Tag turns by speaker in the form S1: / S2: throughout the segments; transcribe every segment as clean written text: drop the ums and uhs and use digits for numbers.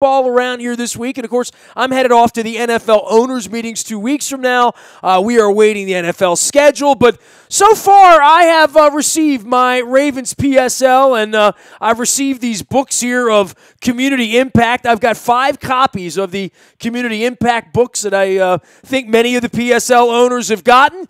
S1: ball around here this week. And, of course, I'm headed off to the NFL owners meetings 2 weeks from now. We are awaiting the NFL schedule. But so far, I have received my Ravens PSL, and I've received these books here of Community Impact. I've got 5 copies of the Community Impact books that I think many of the PSL owners have gotten.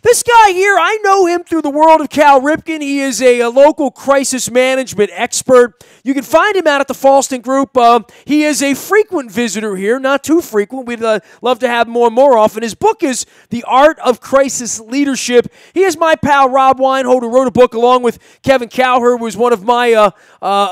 S1: This guy here, I know him through the world of Cal Ripken. He is a local crisis management expert. You can find him out at the Falston Group. He is a frequent visitor here, not too frequent. We'd love to have more and more often. His book is The Art of Crisis Leadership. He is my pal, Rob Weinhold, who wrote a book along with Kevin Cowher, who was one of my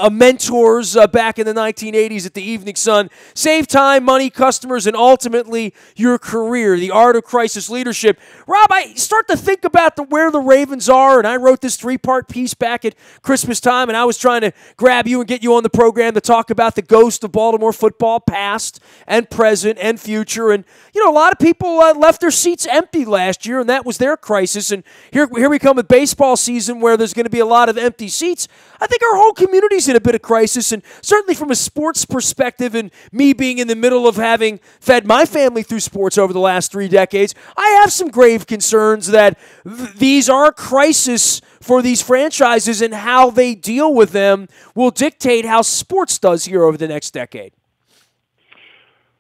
S1: mentors back in the 1980s at the Evening Sun. Save time, money, customers, and ultimately your career. The Art of Crisis Leadership. Rob, I start to think about where the Ravens are, and I wrote this 3-part piece back at Christmas time, and I was trying to grab you and get you on the program to talk about the ghost of Baltimore football, past and present and future. And, you know, a lot of people left their seats empty last year, and that was their crisis. And here we come with baseball season where there's going to be a lot of empty seats. I think our whole community's in a bit of crisis, and certainly from a sports perspective, and me being in the middle of having fed my family through sports over the last 3 decades, I have some grave concerns that these are crises for these franchises, and how they deal with them will dictate how sports does here over the next decade.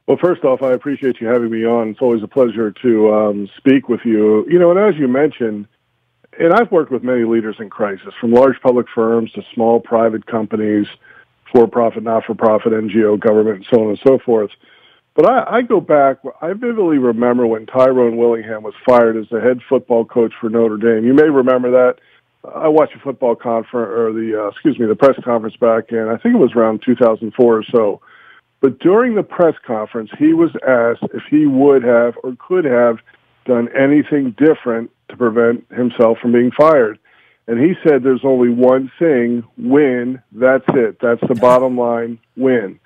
S2: Well, first off, I appreciate you having me on. It's always a pleasure to speak with you. You know, and as you mentioned, and I've worked with many leaders in crisis, from large public firms to small private companies, for-profit, not-for-profit, NGO, government, and so on and so forth. But I go back, I vividly remember when Tyrone Willingham was fired as the head football coach for Notre Dame. You may remember that. I watched a football conference, or the press conference back in, I think it was around 2004 or so. But during the press conference, he was asked if he would have or could have done anything different to prevent himself from being fired. And he said there's only one thing: win. That's it. That's the bottom line: win.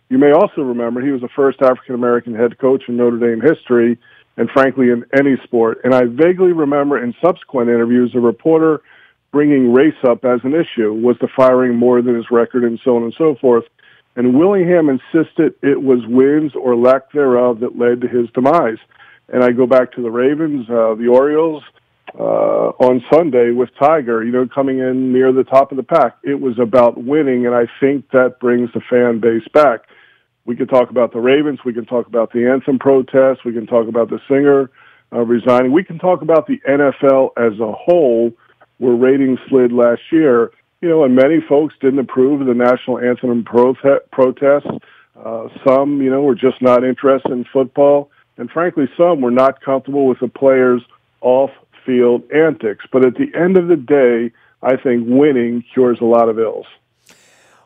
S2: You may also remember he was the first African-American head coach in Notre Dame history, and frankly in any sport. And I vaguely remember in subsequent interviews a reporter bringing race up as an issue. Was the firing more than his record, and so on and so forth? And Willingham insisted it was wins or lack thereof that led to his demise. And I go back to the Ravens, the Orioles, on Sunday with Tiger, coming in near the top of the pack. It was about winning, and I think that brings the fan base back. We can talk about the Ravens. We can talk about the anthem protests. We can talk about the singer resigning. We can talk about the NFL as a whole, where ratings slid last year. And many folks didn't approve of the national anthem protests. Some, were just not interested in football. And frankly, some were not comfortable with the players' off-field antics. But at the end of the day, I think winning cures a lot of ills.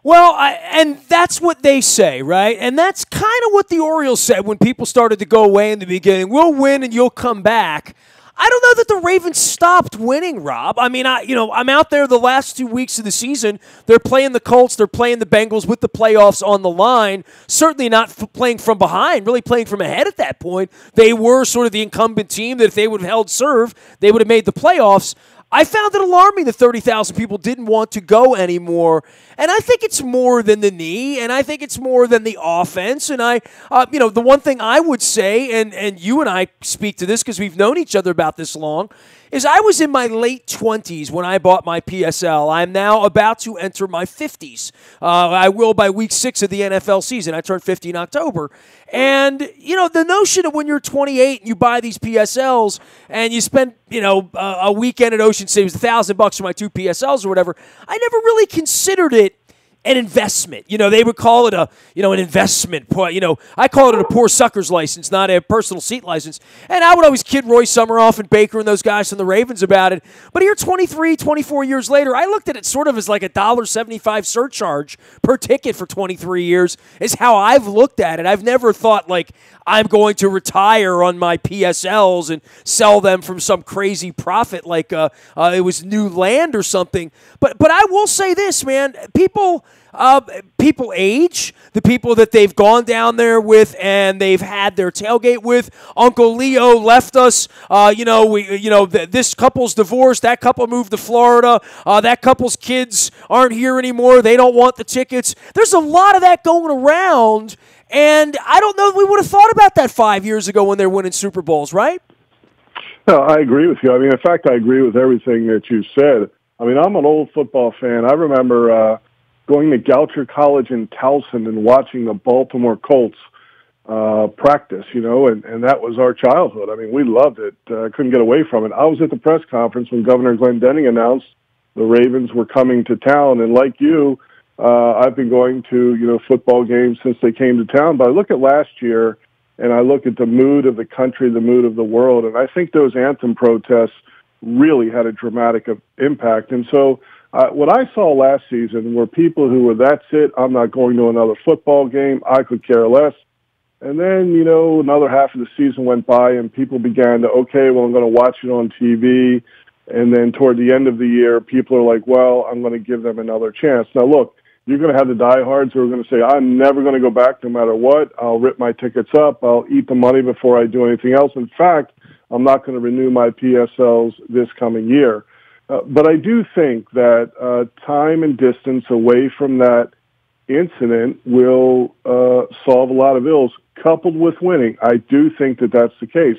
S1: Well, and that's what they say, right? And that's kind of what the Orioles said when people started to go away in the beginning. We'll win and you'll come back. I don't know that the Ravens stopped winning, Rob. I mean, I'm out there the last 2 weeks of the season. They're playing the Colts. They're playing the Bengals with the playoffs on the line. Certainly not playing from behind, really playing from ahead at that point. They were sort of the incumbent team that if they would have held serve, they would have made the playoffs. I found it alarming that 30,000 people didn't want to go anymore. And I think it's more than the knee, and I think it's more than the offense. And the one thing I would say, and you and I speak to this because we've known each other about this long, is I was in my late 20s when I bought my PSL. I'm now about to enter my 50s. I will by week 6 of the NFL season. I turned 50 in October. And, the notion of when you're 28 and you buy these PSLs and you spend, a weekend at Ocean City, it was $1,000 for my 2 PSLs or whatever, I never really considered it an investment. They would call it an investment. I call it a poor sucker's license, not a personal seat license. And I would always kid Roy Summeroff and Baker and those guys from the Ravens about it. But here 23, 24 years later, I looked at it sort of as like a $1.75 surcharge per ticket for 23 years is how I've looked at it. I've never thought like I'm going to retire on my PSLs and sell them from some crazy profit like it was new land or something. But I will say this, man, people people age, the people that they've gone down there with and they've had their tailgate with. Uncle Leo left us. This couple's divorced. That couple moved to Florida. That couple's kids aren't here anymore. They don't want the tickets. There's a lot of that going around, and I don't know if we would have thought about that 5 years ago when they're winning Super Bowls, right?
S2: No, I agree with you. I mean, in fact, I agree with everything that you said. I mean, I'm an old football fan. I remember going to Goucher College in Towson and watching the Baltimore Colts practice, and that was our childhood. I mean, we loved it. Couldn't get away from it. I was at the press conference when Governor Glendening announced the Ravens were coming to town, and like you, I've been going to, football games since they came to town. But I look at last year, and I look at the mood of the country, the mood of the world, and I think those anthem protests really had a dramatic impact. And so what I saw last season were people who were, that's it, I'm not going to another football game, I could care less. And then, another half of the season went by and people began to, okay, well, I'm going to watch it on TV. And then toward the end of the year, people are like, well, I'm going to give them another chance. Now, look, you're going to have the diehards who are going to say, I'm never going to go back no matter what. I'll rip my tickets up. I'll eat the money before I do anything else. In fact, I'm not going to renew my PSLs this coming year. But I do think that time and distance away from that incident will solve a lot of ills, coupled with winning. I do think that that's the case.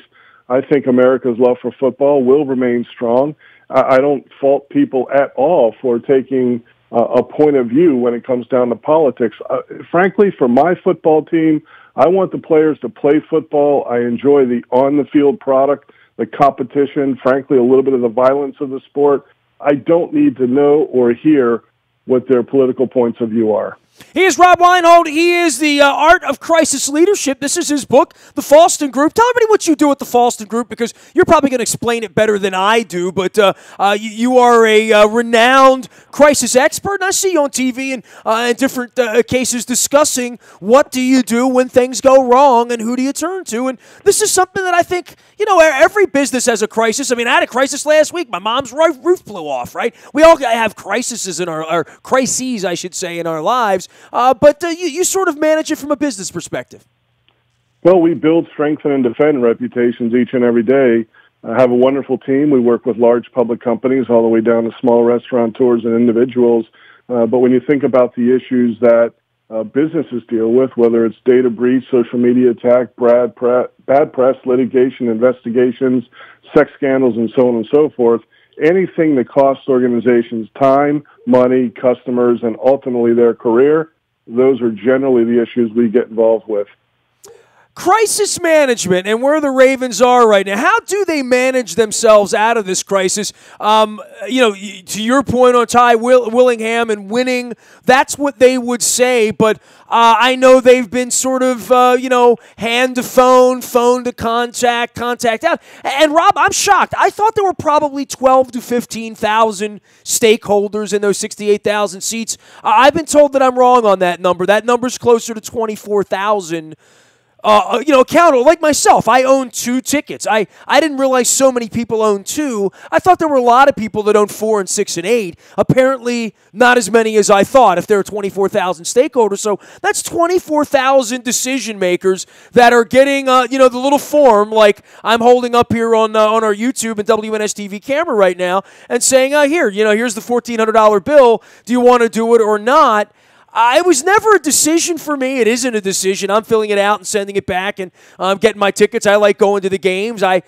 S2: I think America's love for football will remain strong. I don't fault people at all for taking a point of view when it comes down to politics. Frankly, for my football team, I want the players to play football. I enjoy the on-the-field product, the competition, frankly, a little bit of the violence of the sport. I don't need to know or hear what their political points of view are.
S1: He is Rob Weinhold. He is the Art of Crisis Leadership. This is his book, The Falston Group. Tell everybody what you do at The Falston Group, because you're probably going to explain it better than I do, but you are a renowned crisis expert, and I see you on TV and in different cases discussing what do you do when things go wrong and who do you turn to, and this is something that I think, every business has a crisis. I mean, I had a crisis last week. My mom's roof blew off, right? We all have crises in our crises, I should say, in our lives. But you sort of manage it from a business perspective.
S2: Well, we build, strengthen, and defend reputations each and every day. I have a wonderful team. We work with large public companies all the way down to small restaurateurs and individuals. But when you think about the issues that businesses deal with, whether it's data breach, social media attack, bad press, litigation, investigations, sex scandals, and so on and so forth, anything that costs organizations time, money, customers, and ultimately their career, those are generally the issues we get involved with.
S1: Crisis management and where the Ravens are right now. How do they manage themselves out of this crisis? To your point on Ty Willingham and winning, that's what they would say. But I know they've been sort of, hand to phone, phone to contact out. And Rob, I'm shocked. I thought there were probably 12 to 15,000 stakeholders in those 68,000 seats. I've been told that I'm wrong on that number. That number's closer to 24,000. Accountable, like myself, I own 2 tickets. I didn't realize so many people own 2. I thought there were a lot of people that own 4 and 6 and 8. Apparently, not as many as I thought if there are 24,000 stakeholders. So that's 24,000 decision makers that are getting, the little form like I'm holding up here on our YouTube and WNST TV camera right now and saying, here's the $1,400 bill. Do you want to do it or not? It was never a decision for me. It isn't a decision. I'm filling it out and sending it back, and I'm getting my tickets. I like going to the games. I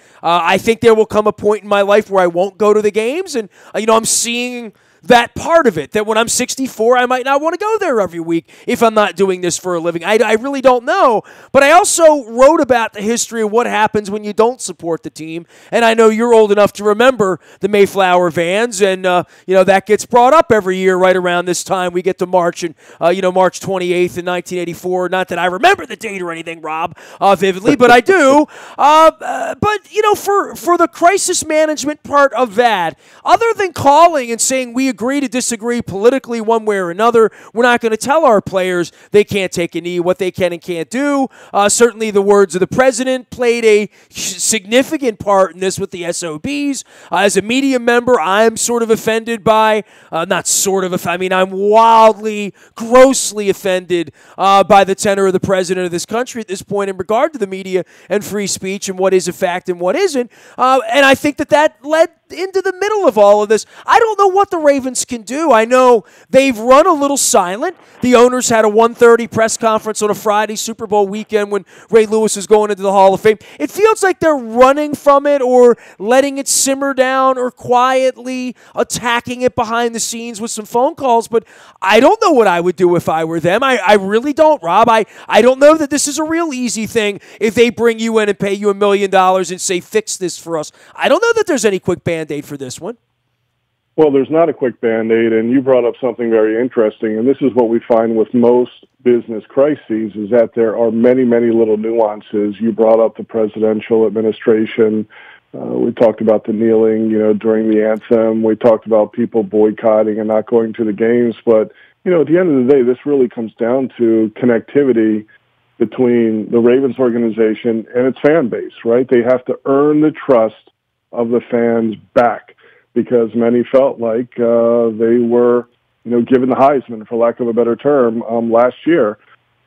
S1: think there will come a point in my life where I won't go to the games, and I'm seeing that part of it, that when I'm 64, I might not want to go there every week if I'm not doing this for a living. I really don't know. But I also wrote about the history of what happens when you don't support the team. And I know you're old enough to remember the Mayflower vans. And, that gets brought up every year right around this time. We get to March, and, March 28th in 1984. Not that I remember the date or anything, Rob, vividly, but I do. For the crisis management part of that, other than calling and saying we we agree to disagree politically one way or another. We're not going to tell our players they can't take a knee, what they can and can't do. Certainly the words of the president played a significant part in this with the SOBs. As a media member, I'm sort of offended by, not sort of, I'm wildly, grossly offended by the tenor of the president of this country at this point in regard to the media and free speech and what is a fact and what isn't. And I think that led into the middle of all of this. I don't know what the Ravens can do. I know they've run a little silent. The owners had a 1:30 press conference on a Friday Super Bowl weekend when Ray Lewis was going into the Hall of Fame. It feels like they're running from it or letting it simmer down or quietly attacking it behind the scenes with some phone calls, but I don't know what I would do if I were them. I really don't, Rob. I don't know that this is a real easy thing if they bring you in and pay you $1 million and say, fix this for us. I don't know that there's any quick Band-Aid for this one.
S2: Well, there's not a quick Band-Aid, and you brought up something very interesting, and this is what we find with most business crises, is that there are many, many little nuances. You brought up the presidential administration. We talked about the kneeling, during the anthem. We talked about people boycotting and not going to the games, but, at the end of the day, this really comes down to connectivity between the Ravens organization and its fan base, right? They have to earn the trust of the fans back because many felt like they were, given the Heisman, for lack of a better term, last year.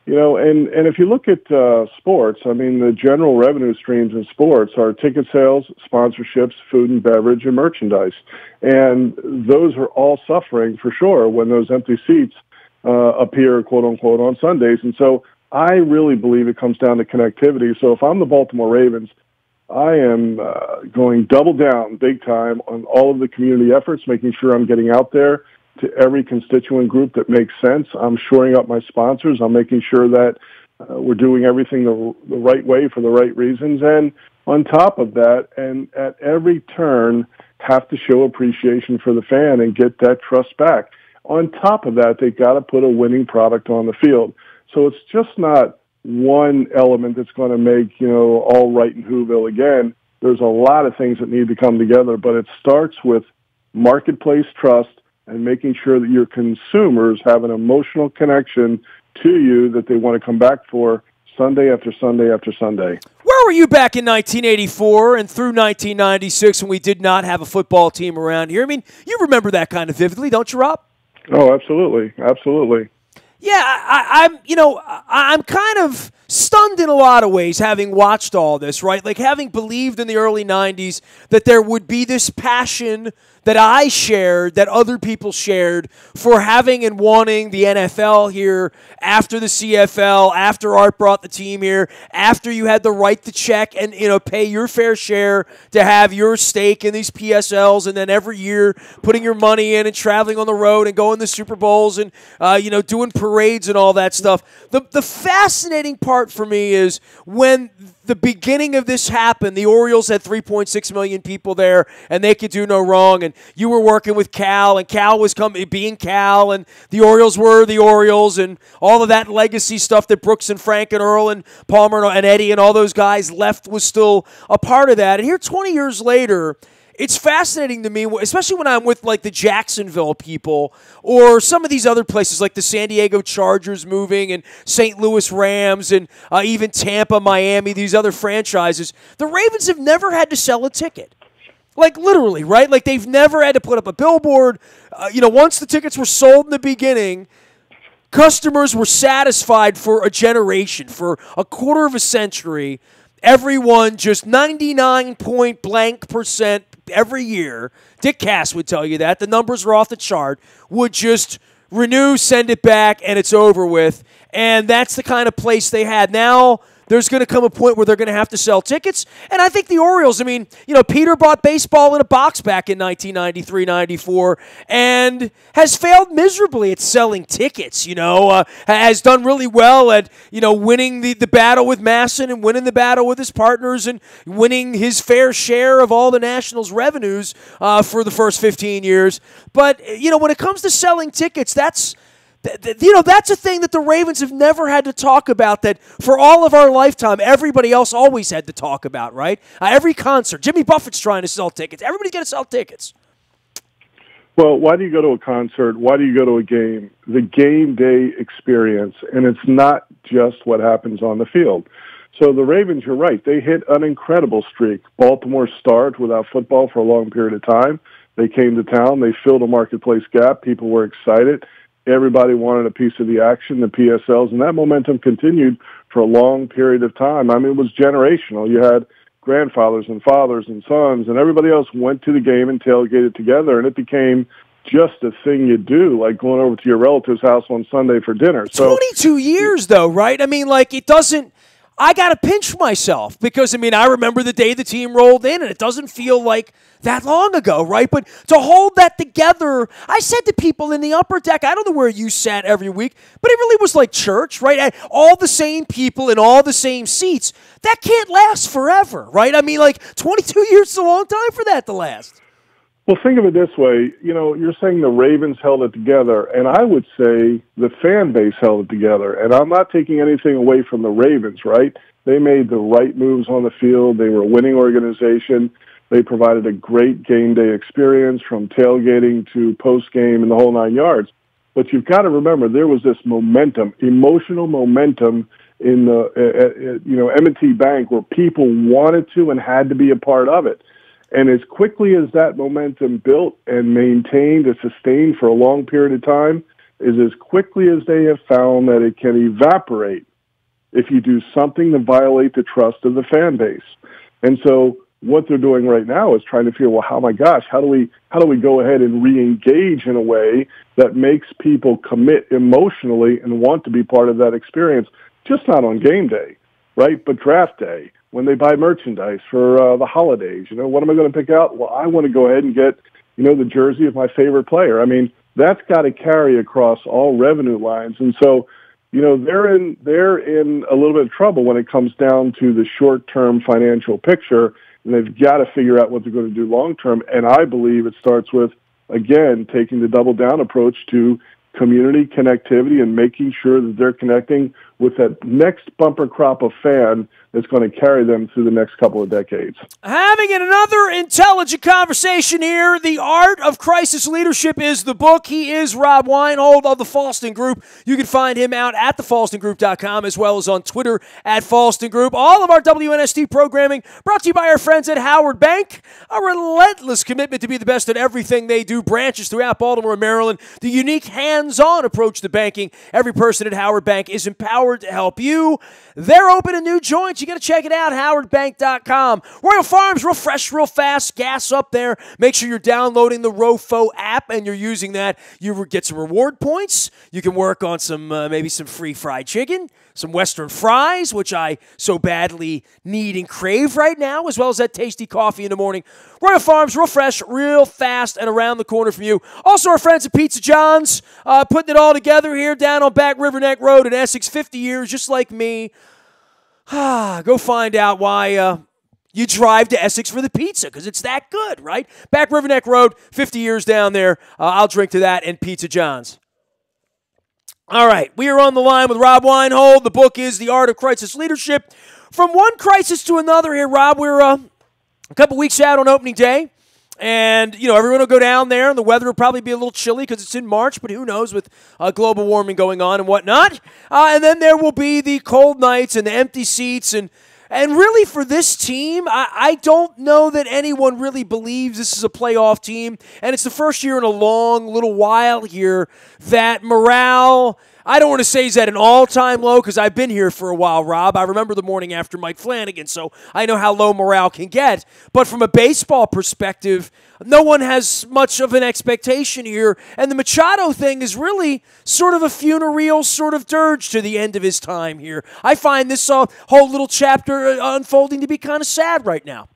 S2: And if you look at sports, the general revenue streams in sports are ticket sales, sponsorships, food and beverage, and merchandise. And those are all suffering for sure when those empty seats appear, quote unquote, on Sundays. And so I really believe it comes down to connectivity. So if I'm the Baltimore Ravens, I am going double down big time on all of the community efforts, making sure I'm getting out there to every constituent group that makes sense. I'm shoring up my sponsors. I'm making sure that we're doing everything the right way for the right reasons. And on top of that, and at every turn, have to show appreciation for the fan and get that trust back. On top of that, they've got to put a winning product on the field. So it's just not one element that's going to make, all right in Whoville again. There's a lot of things that need to come together, but it starts with marketplace trust and making sure that your consumers have an emotional connection to you that they want to come back for Sunday after Sunday after Sunday.
S1: Where were you back in 1984 and through 1996 when we did not have a football team around here? You remember that kind of vividly, don't you, Rob?
S2: Oh, absolutely. Absolutely.
S1: Yeah, I'm kind of stunned in a lot of ways having watched all this, right? Like having believed in the early 90s that there would be this passion that I shared, that other people shared for having and wanting the NFL here after the CFL, after Art brought the team here, after you had the right to check and, pay your fair share to have your stake in these PSLs, and then every year putting your money in and traveling on the road and going to Super Bowls and, doing parades and all that stuff. The fascinating part for me is when the beginning of this happened, the Orioles had 3.6 million people there, and they could do no wrong. And you were working with Cal, and Cal was being Cal, and the Orioles were the Orioles, and all of that legacy stuff that Brooks and Frank and Earl and Palmer and Eddie and all those guys left was still a part of that. And here 20 years later, it's fascinating to me, especially when I'm with like the Jacksonville people or some of these other places like the San Diego Chargers moving and St. Louis Rams and even Tampa, Miami, these other franchises. The Ravens have never had to sell a ticket. Like literally, right? Like they've never had to put up a billboard. Once the tickets were sold in the beginning, customers were satisfied for a generation, for a quarter of a century. Everyone just 99.blank% every year, Dick Cass would tell you that, the numbers are off the chart, would just renew, send it back, and it's over with. And that's the kind of place they had. Now there's going to come a point where they're going to have to sell tickets. And I think the Orioles, Peter bought baseball in a box back in 1993-94 and has failed miserably at selling tickets, has done really well at, winning the battle with Masson and winning the battle with his partners and winning his fair share of all the Nationals' revenues for the first 15 years. But, when it comes to selling tickets, that's a thing that the Ravens have never had to talk about, that for all of our lifetime, everybody else always had to talk about, right? Every concert. Jimmy Buffett's trying to sell tickets. Everybody's got to sell tickets.
S2: Well, why do you go to a concert? Why do you go to a game? The game day experience, and it's not just what happens on the field. So the Ravens, you're right, they hit an incredible streak. Baltimore starved without football for a long period of time. They came to town. They filled a marketplace gap. People were excited. Everybody wanted a piece of the action, the PSLs, and that momentum continued for a long period of time. I mean, it was generational. You had grandfathers and fathers and sons, and everybody else went to the game and tailgated together, and it became just a thing you do, like going over to your relative's house on Sunday for dinner. So
S1: 22 years, though, right? I mean, like, it doesn't – I got to pinch myself because, I mean, I remember the day the team rolled in, and it doesn't feel like that long ago, right? But to hold that together, I said to people in the upper deck, I don't know where you sat every week, but it really was like church, right? All the same people in all the same seats. That can't last forever, right? I mean, like, 22 years is a long time for that to last.
S2: Well, think of it this way. You know, you're saying the Ravens held it together, and I would say the fan base held it together. And I'm not taking anything away from the Ravens, right? They made the right moves on the field. They were a winning organization. They provided a great game day experience from tailgating to post-game and the whole 9 yards. But you've got to remember, there was this momentum, emotional momentum in the, M&T Bank where people wanted to and had to be a part of it. And as quickly as that momentum built and maintained and sustained for a long period of time, is as quickly as they have found that it can evaporate if you do something to violate the trust of the fan base. And so what they're doing right now is trying to figure, well, oh my gosh, how do we go ahead and re-engage in a way that makes people commit emotionally and want to be part of that experience, just not on game day, right? But draft day, when they buy merchandise for the holidays. You know, what am I going to pick out? Well, I want to go ahead and get, the jersey of my favorite player. I mean, that's got to carry across all revenue lines. And so, they're in a little bit of trouble when it comes down to the short-term financial picture, and they've got to figure out what they're going to do long-term. And I believe it starts with, again, taking the double-down approach to community connectivity and making sure that they're connecting with that next bumper crop of fan that's going to carry them through the next couple of decades.
S1: Having another intelligent conversation here. The Art of Crisis Leadership is the book. He is Rob Weinhold of the Falston Group. You can find him out at thefalstongroup.com as well as on Twitter at Falston Group. All of our WNST programming brought to you by our friends at Howard Bank. A relentless commitment to be the best at everything they do. Branches throughout Baltimore and Maryland. The unique hands-on approach to banking. Every person at Howard Bank is empowered to help you. They're open in new joints. You got to check it out, howardbank.com. Royal Farms, real fresh, real fast, gas up there. Make sure you're downloading the ROFO app and you're using that. You get some reward points. You can work on some maybe some free fried chicken, some Western fries, which I so badly need and crave right now, as well as that tasty coffee in the morning. Royal Farms, real fresh, real fast, and around the corner from you. Also, our friends at Pizza John's, putting it all together here down on Back River Neck Road in Essex, 50 years, just like me. Go find out why you drive to Essex for the pizza, because it's that good, right? Back River Neck Road, 50 years down there. I'll drink to that and Pizza John's. All right, we are on the line with Rob Weinhold. The book is The Art of Crisis Leadership. From one crisis to another here, Rob, we're a couple weeks out on opening day. And, everyone will go down there, and the weather will probably be a little chilly because it's in March, but who knows with global warming going on and whatnot. And then there will be the cold nights and the empty seats. And really for this team, I don't know that anyone really believes this is a playoff team. And it's the first year in a long little while here that morale, I don't want to say is at an all-time low because I've been here for a while, Rob. I remember the morning after Mike Flanagan, so I know how low morale can get. But from a baseball perspective, no one has much of an expectation here. And the Machado thing is really sort of a funereal sort of dirge to the end of his time here. I find this whole little chapter unfolding to be kind of sad right now.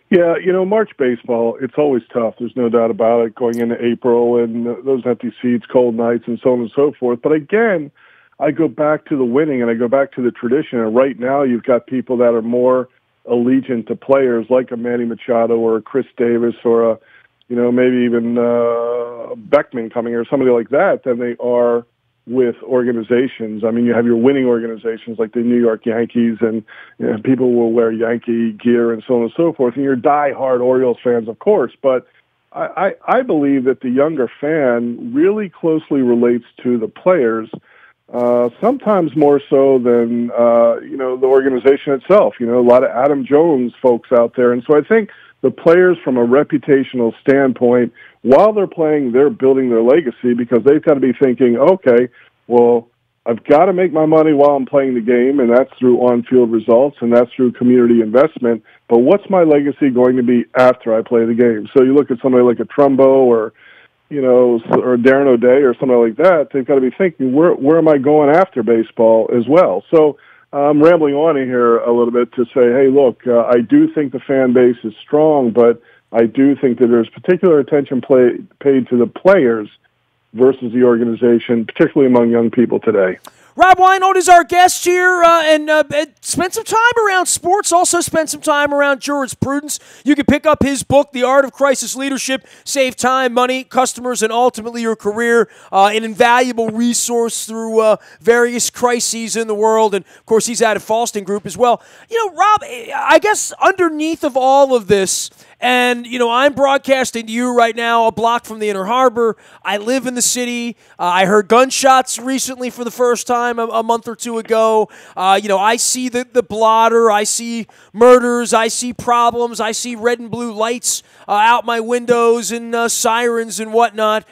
S2: Yeah, March baseball, it's always tough. There's no doubt about it, going into April and those empty seats, cold nights, and so on and so forth. But again, I go back to the winning and I go back to the tradition. And right now you've got people that are more allegiant to players like a Manny Machado or a Chris Davis or a, maybe even Beckman coming or somebody like that than they are with organizations. I mean, you have your winning organizations like the New York Yankees, and people will wear Yankee gear and so on and so forth. And you're diehard Orioles fans, of course. But I believe that the younger fan really closely relates to the players, sometimes more so than, the organization itself. A lot of Adam Jones folks out there. And so I think the players from a reputational standpoint, while they're playing, they're building their legacy because they've got to be thinking, okay, well, I've got to make my money while I'm playing the game, and that's through on-field results, and that's through community investment. But what's my legacy going to be after I play the game? So you look at somebody like a Trumbo or Darren O'Day or somebody like that, they've got to be thinking, where am I going after baseball as well? So I'm rambling on here a little bit to say, hey, look, I do think the fan base is strong, but I do think that there's particular attention paid to the players versus the organization, particularly among young people today.
S1: Rob Weinhold is our guest here, and spent some time around sports, also spent some time around jurisprudence. You can pick up his book, The Art of Crisis Leadership, save time, money, customers, and ultimately your career, an invaluable resource through various crises in the world. And, of course, he's out at Falston Group as well. Rob, I guess underneath of all of this, and, I'm broadcasting to you right now a block from the Inner Harbor. I live in the city. I heard gunshots recently for the first time a month or two ago. I see the blotter. I see murders. I see problems. I see red and blue lights out my windows and sirens and whatnot.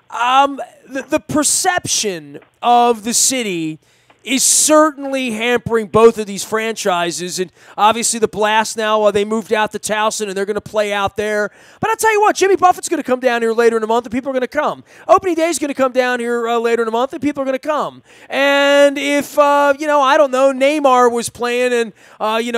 S1: The perception of the city is certainly hampering both of these franchises. And obviously the Blast now, they moved out to Towson, and they're going to play out there. But I'll tell you what, Jimmy Buffett's going to come down here later in the month, and people are going to come. Opening Day is going to come down here later in the month, and people are going to come. And if, I don't know, Neymar was playing and,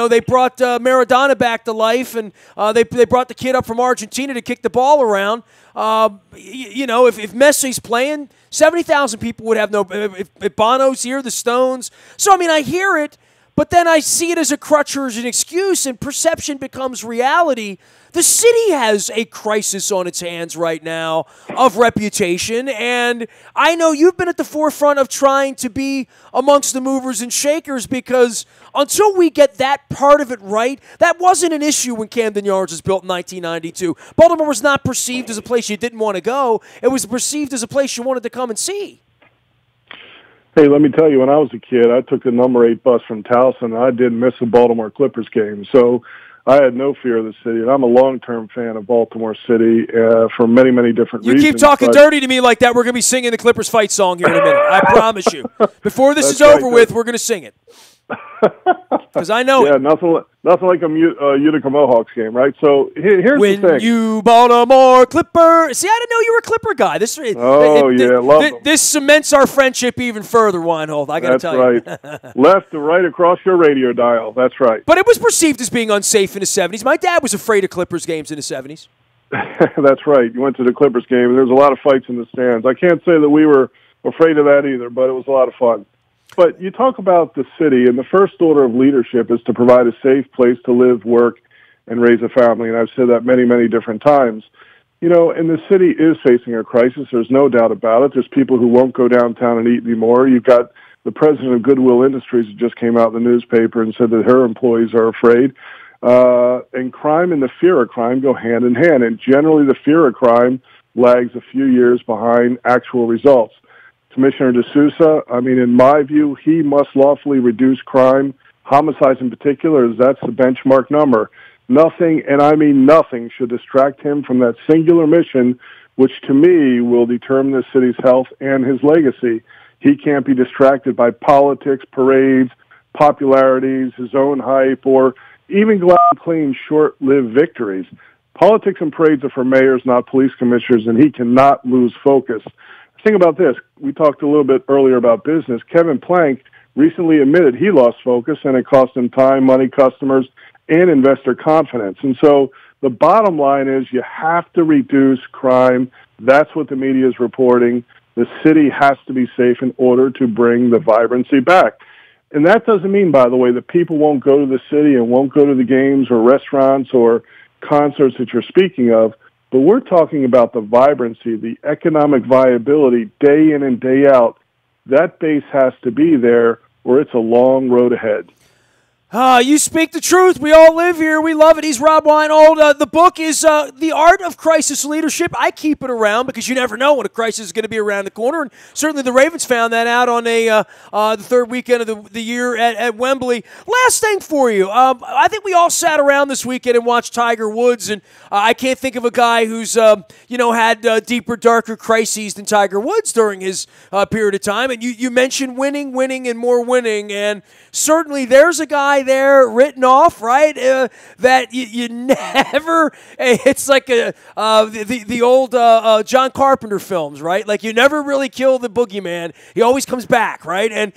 S1: they brought Maradona back to life, and they brought the kid up from Argentina to kick the ball around. If Messi's playing, 70,000 people would have if Bono's here, the Stones. So, I hear it, but then I see it as a crutch or as an excuse, and perception becomes reality. The city has a crisis on its hands right now of reputation, and I know you've been at the forefront of trying to be amongst the movers and shakers, because until we get that part of it right, that wasn't an issue when Camden Yards was built in 1992. Baltimore was not perceived as a place you didn't want to go. It was perceived as a place you wanted to come and see.
S2: Hey, let me tell you, when I was a kid, I took the number 8 bus from Towson, and I didn't miss a Baltimore Clippers game. So I had no fear of the city, and I'm a long-term fan of Baltimore City for many, many different reasons.
S1: You keep talking dirty to me like that, we're going to be singing the Clippers fight song here in a minute. I promise you. Before this is over with, we're going to sing it. Because I know
S2: it. Nothing like a Utica Mohawks game, right? So here's the thing.
S1: When you Baltimore Clipper. See, I didn't know you were a Clipper guy.
S2: Love them.
S1: This cements our friendship even further, Weinhold. I got to tell you.
S2: That's right. Left to right across your radio dial. That's right.
S1: But it was perceived as being unsafe in the 70s. My dad was afraid of Clippers games in the 70s.
S2: That's right. You went to the Clippers game, and there was a lot of fights in the stands. I can't say that we were afraid of that either, but it was a lot of fun. But you talk about the city, and the first order of leadership is to provide a safe place to live, work, and raise a family. And I've said that many, many different times. And the city is facing a crisis. There's no doubt about it. There's people who won't go downtown and eat anymore. You've got the president of Goodwill Industries who just came out in the newspaper and said that her employees are afraid. And crime and the fear of crime go hand in hand. And generally the fear of crime lags a few years behind actual results. Commissioner D'Souza, in my view, he must lawfully reduce crime, homicides in particular, as that's the benchmark number. Nothing, and I mean nothing, should distract him from that singular mission, which to me will determine the city's health and his legacy. He can't be distracted by politics, parades, popularities, his own hype, or even go out and claim short-lived victories. Politics and parades are for mayors, not police commissioners, and he cannot lose focus. Think about this. We talked a little bit earlier about business. Kevin Plank recently admitted he lost focus, and it cost him time, money, customers, and investor confidence. And so the bottom line is you have to reduce crime. That's what the media is reporting. The city has to be safe in order to bring the vibrancy back. And that doesn't mean, by the way, that people won't go to the city and won't go to the games or restaurants or concerts that you're speaking of. But we're talking about the vibrancy, the economic viability, day in and day out. That base has to be there, or it's a long road ahead.
S1: You speak the truth. We all live here. We love it. He's Rob Weinhold. The book is The Art of Crisis Leadership. I keep it around because you never know when a crisis is going to be around the corner. And certainly the Ravens found that out on the third weekend of the year at Wembley. Last thing for you. I think we all sat around this weekend and watched Tiger Woods, and I can't think of a guy who's had deeper, darker crises than Tiger Woods during his period of time. And you mentioned winning, and more winning. And certainly there's a guy there written off, right? That you never. It's like the old John Carpenter films, right? Like you never really kill the boogeyman; he always comes back, right? And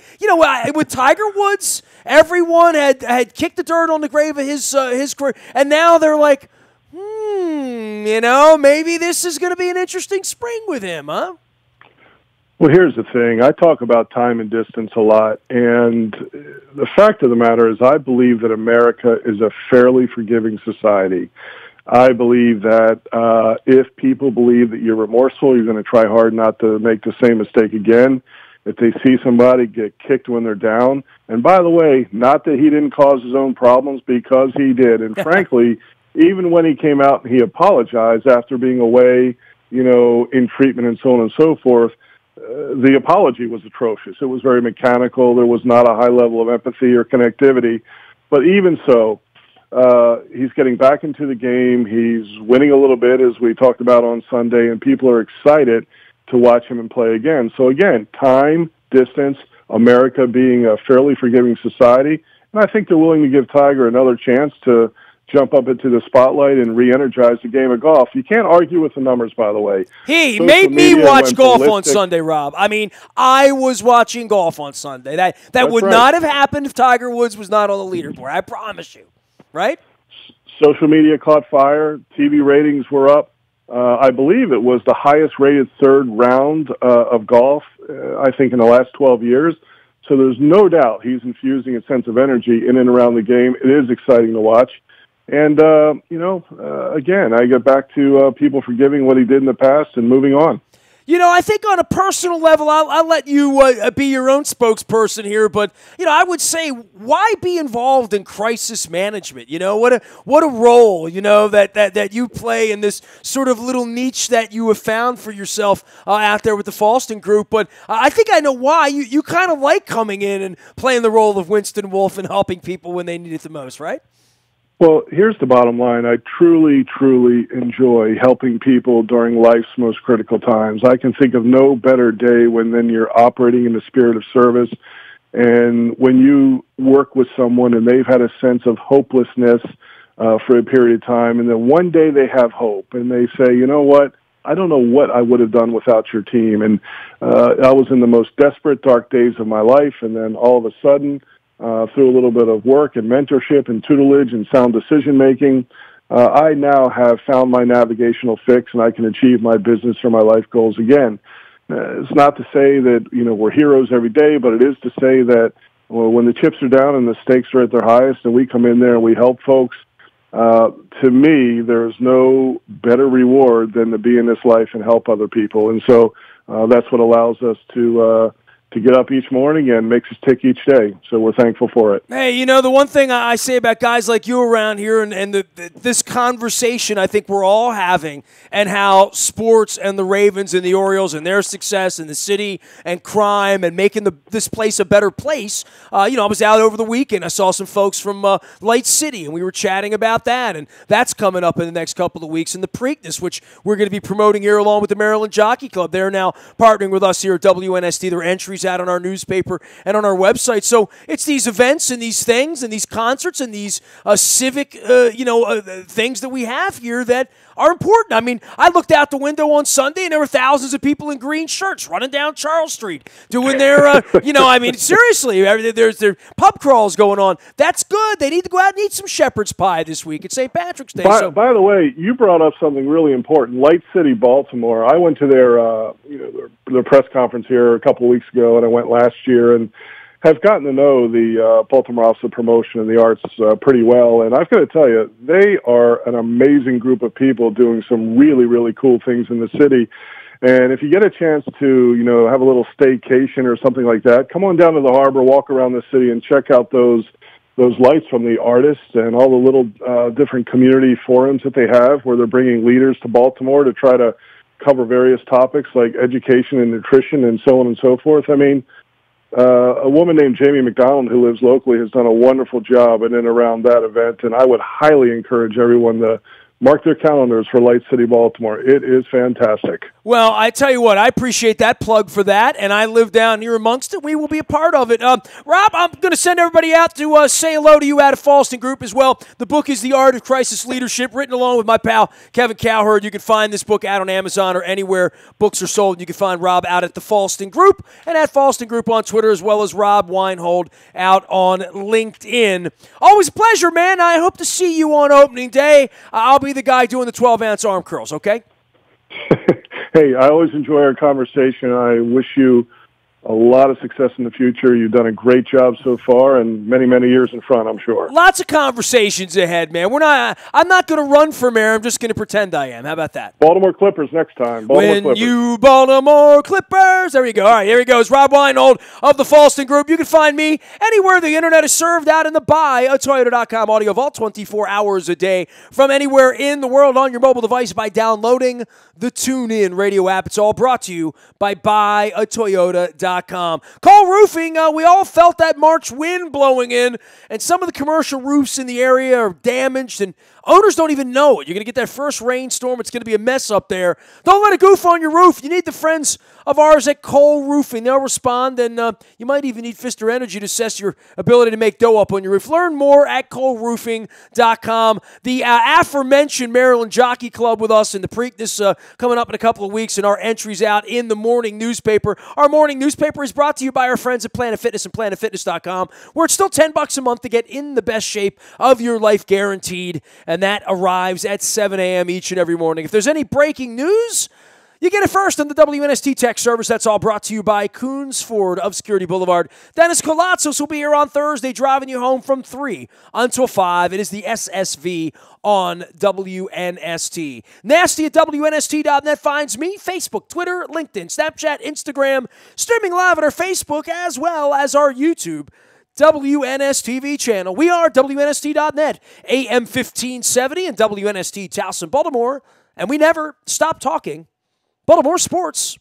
S1: with Tiger Woods, everyone had kicked the dirt on the grave of his career, and now they're like, maybe this is going to be an interesting spring with him, huh?
S2: Well, here's the thing. I talk about time and distance a lot, and the fact of the matter is I believe that America is a fairly forgiving society. I believe that if people believe that you're remorseful, you're going to try hard not to make the same mistake again. If they see somebody get kicked when they're down, and by the way, not that he didn't cause his own problems, because he did. And frankly, even when he came out and he apologized after being away, in treatment and so on and so forth, the apology was atrocious. It was very mechanical. There was not a high level of empathy or connectivity. But even so, he's getting back into the game. He's winning a little bit, as we talked about on Sunday, and people are excited to watch him and play again. So again, time, distance, America being a fairly forgiving society, and I think they're willing to give Tiger another chance to jump up into the spotlight and re-energize the game of golf. You can't argue with the numbers, by the way.
S1: He made me watch golf on Sunday, Rob. I mean, I was watching golf on Sunday. That would not have happened if Tiger Woods was not on the leaderboard. I promise you. Right?
S2: Social media caught fire. TV ratings were up. I believe it was the highest-rated third round of golf, I think, in the last 12 years. So there's no doubt he's infusing a sense of energy in and around the game. It is exciting to watch. And, again, I get back to people forgiving what he did in the past and moving on.
S1: I think on a personal level, I'll let you be your own spokesperson here, but, I would say, why be involved in crisis management? What a role, that you play in this sort of little niche that you have found for yourself out there with the Falston Group. But I think I know why. You kind of like coming in and playing the role of Winston Wolfe and helping people when they need it the most, right?
S2: Well, here's the bottom line. I truly, truly enjoy helping people during life's most critical times. I can think of no better day than you're operating in the spirit of service. And when you work with someone and they've had a sense of hopelessness for a period of time, and then one day they have hope and they say, you know what, I don't know what I would have done without your team. And I was in the most desperate, dark days of my life, and then all of a sudden, through a little bit of work and mentorship and tutelage and sound decision-making, I now have found my navigational fix, and I can achieve my business or my life goals again. It's not to say that, we're heroes every day, but it is to say that when the chips are down and the stakes are at their highest and we come in there and we help folks, to me, there's no better reward than to be in this life and help other people. And so that's what allows us to get up each morning and makes us tick each day. So we're thankful for it.
S1: Hey, the one thing I say about guys like you around here and this conversation I think we're all having, and how sports and the Ravens and the Orioles and their success in the city and crime and making this place a better place. I was out over the weekend. I saw some folks from Light City, and we were chatting about that. And that's coming up in the next couple of weeks in the Preakness, which we're going to be promoting here along with the Maryland Jockey Club. They're now partnering with us here at WNST. Their entries out on our newspaper and on our website. So it's these events and these things and these concerts and these civic, things that we have here that are important. I mean, I looked out the window on Sunday and there were thousands of people in green shirts running down Charles Street doing their, seriously, there's pub crawls going on. That's good. They need to go out and eat some shepherd's pie this week. It's St. Patrick's Day.
S2: By the way, you brought up something really important. Light City, Baltimore. I went to their press conference here a couple of weeks ago, and I went last year, and have gotten to know the Baltimore Office of Promotion and the Arts pretty well. And I've got to tell you, they are an amazing group of people doing some really, really cool things in the city. And if you get a chance to, have a little staycation or something like that, come on down to the harbor, walk around the city, and check out those those lights from the artists and all the little different community forums that they have where they're bringing leaders to Baltimore to try to cover various topics like education and nutrition and so on and so forth. I mean, a woman named Jamie McDonald who lives locally has done a wonderful job in and around that event, and I would highly encourage everyone to mark their calendars for Light City Baltimore. It is fantastic.
S1: Well, I tell you what, I appreciate that plug for that, and I live down here amongst it. We will be a part of it. Rob, I'm going to send everybody out to say hello to you out of Falston Group as well. The book is The Art of Crisis Leadership, written along with my pal Kevin Cowherd. You can find this book out on Amazon or anywhere books are sold. You can find Rob out at the Falston Group and at Falston Group on Twitter, as well as Rob Weinhold out on LinkedIn. Always a pleasure, man. I hope to see you on opening day. I'll be the guy doing the 12-ounce arm curls, okay?
S2: Hey, I always enjoy our conversation. I wish you a lot of success in the future. You've done a great job so far, and many, many years in front, I'm sure.
S1: Lots of conversations ahead, man. I'm not going to run for mayor. I'm just going to pretend I am. How about that?
S2: Baltimore Clippers next time.
S1: You Baltimore Clippers. There you go. All right, here he goes. Rob Weinhold of the Falston Group. You can find me anywhere the internet is served out in the buyatoyota.com audio vault 24 hours a day from anywhere in the world on your mobile device by downloading the TuneIn radio app. It's all brought to you by buyatoyota.com. Cole Roofing, we all felt that March wind blowing in, and some of the commercial roofs in the area are damaged, and owners don't even know it. You're going to get that first rainstorm. It's going to be a mess up there. Don't let it goof on your roof. You need the friends of ours at Cole Roofing. They'll respond, and you might even need Pfister Energy to assess your ability to make dough up on your roof. Learn more at ColeRoofing.com. The aforementioned Maryland Jockey Club with us in the Preakness coming up in a couple of weeks, and our entries out in the morning newspaper. Our morning newspaper is brought to you by our friends at Planet Fitness and PlanetFitness.com, where it's still $10 a month to get in the best shape of your life, guaranteed, and that arrives at 7 a.m. each and every morning. If there's any breaking news, you get it first on the WNST Tech Service. That's all brought to you by Coons Ford of Security Boulevard. Dennis Colatzos will be here on Thursday driving you home from 3 until 5. It is the SSV on WNST. Nasty at WNST.net finds me. Facebook, Twitter, LinkedIn, Snapchat, Instagram. Streaming live at our Facebook as well as our YouTube WNSTV channel. We are WNST.net, AM 1570 and WNST Towson, Baltimore. And we never stop talking Baltimore sports.